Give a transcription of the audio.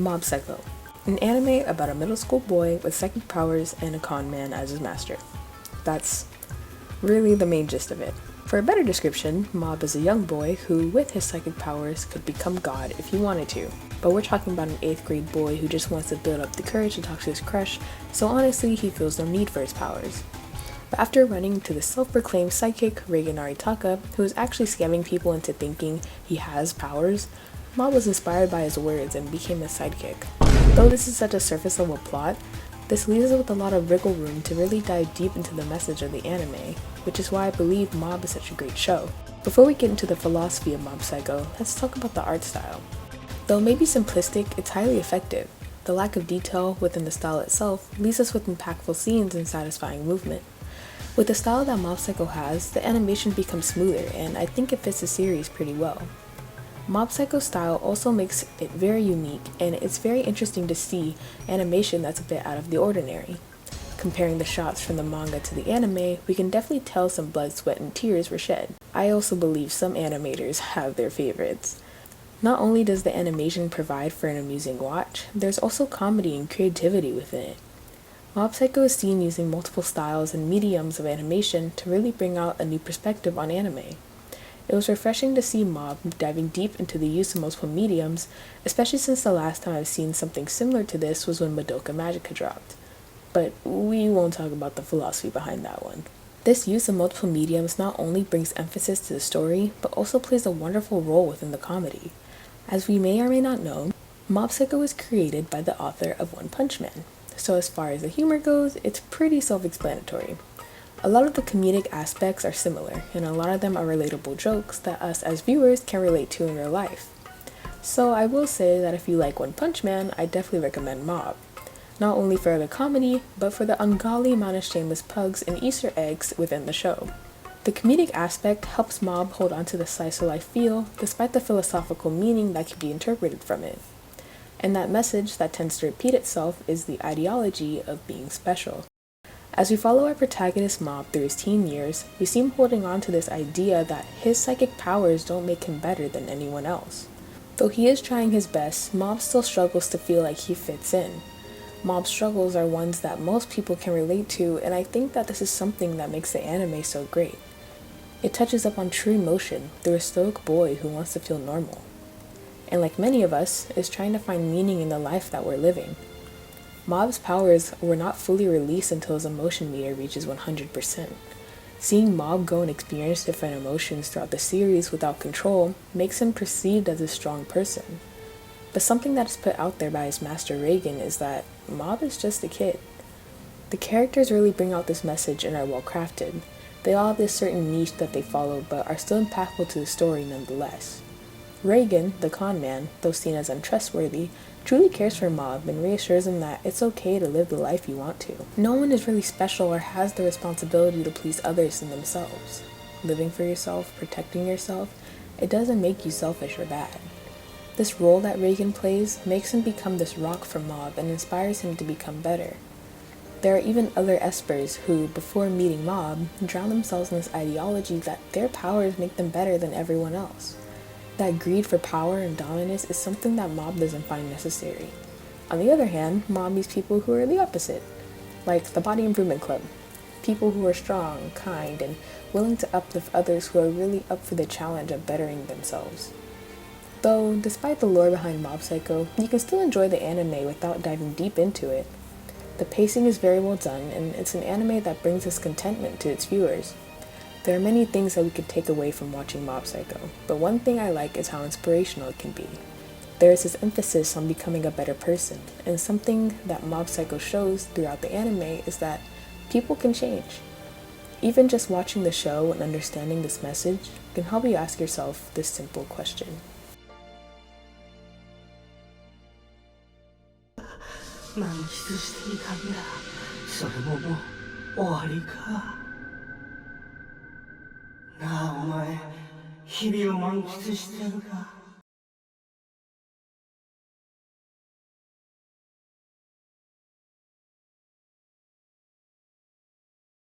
Mob Psycho, an anime about a middle school boy with psychic powers and a con man as his master. That's really the main gist of it. For a better description, Mob is a young boy who, with his psychic powers, could become God if he wanted to. But we're talking about an 8th grade boy who just wants to build up the courage to talk to his crush, so honestly, he feels no need for his powers. But after running into the self-proclaimed psychic Reigen Aritaka, who is actually scamming people into thinking he has powers, Mob was inspired by his words and became his sidekick. Though this is such a surface level plot, this leaves us with a lot of wiggle room to really dive deep into the message of the anime, which is why I believe Mob is such a great show. Before we get into the philosophy of Mob Psycho, let's talk about the art style. Though it may be simplistic, it's highly effective. The lack of detail within the style itself leaves us with impactful scenes and satisfying movement. With the style that Mob Psycho has, the animation becomes smoother, and I think it fits the series pretty well. Mob Psycho's style also makes it very unique, and it's very interesting to see animation that's a bit out of the ordinary. Comparing the shots from the manga to the anime, we can definitely tell some blood, sweat, and tears were shed. I also believe some animators have their favorites. Not only does the animation provide for an amusing watch, there's also comedy and creativity within it. Mob Psycho is seen using multiple styles and mediums of animation to really bring out a new perspective on anime. It was refreshing to see Mob diving deep into the use of multiple mediums, especially since the last time I've seen something similar to this was when Madoka Magica dropped. But we won't talk about the philosophy behind that one. This use of multiple mediums not only brings emphasis to the story, but also plays a wonderful role within the comedy. As we may or may not know, Mob Psycho was created by the author of One Punch Man, so as far as the humor goes, it's pretty self-explanatory. A lot of the comedic aspects are similar, and a lot of them are relatable jokes that us as viewers can relate to in real life. So I will say that if you like One Punch Man, I definitely recommend Mob. Not only for the comedy, but for the ungodly amount of shameless pugs and Easter eggs within the show. The comedic aspect helps Mob hold on to the slice of life feel, despite the philosophical meaning that can be interpreted from it. And that message that tends to repeat itself is the ideology of being special. As we follow our protagonist Mob through his teen years, we see him holding on to this idea that his psychic powers don't make him better than anyone else. Though he is trying his best, Mob still struggles to feel like he fits in. Mob's struggles are ones that most people can relate to, and I think that this is something that makes the anime so great. It touches up on true emotion through a stoic boy who wants to feel normal. And like many of us, is trying to find meaning in the life that we're living. Mob's powers were not fully released until his emotion meter reaches 100%. Seeing Mob go and experience different emotions throughout the series without control makes him perceived as a strong person. But something that is put out there by his master Reigen is that Mob is just a kid. The characters really bring out this message and are well crafted. They all have this certain niche that they follow but are still impactful to the story nonetheless. Reigen, the con man, though seen as untrustworthy, truly cares for Mob and reassures him that it's okay to live the life you want to. No one is really special or has the responsibility to please others than themselves. Living for yourself, protecting yourself, it doesn't make you selfish or bad. This role that Reigen plays makes him become this rock for Mob and inspires him to become better. There are even other espers who, before meeting Mob, drown themselves in this ideology that their powers make them better than everyone else. That greed for power and dominance is something that Mob doesn't find necessary. On the other hand, Mob meets people who are the opposite, like the Body Improvement Club. People who are strong, kind, and willing to uplift others who are really up for the challenge of bettering themselves. Though, despite the lore behind Mob Psycho, you can still enjoy the anime without diving deep into it. The pacing is very well done, and it's an anime that brings us contentment to its viewers. There are many things that we could take away from watching Mob Psycho, but one thing I like is how inspirational it can be. There is this emphasis on becoming a better person, and something that Mob Psycho shows throughout the anime is that people can change. Even just watching the show and understanding this message can help you ask yourself this simple question. 満喫していたんだ。それももう終わりか。なあお前、日々を満喫してるか。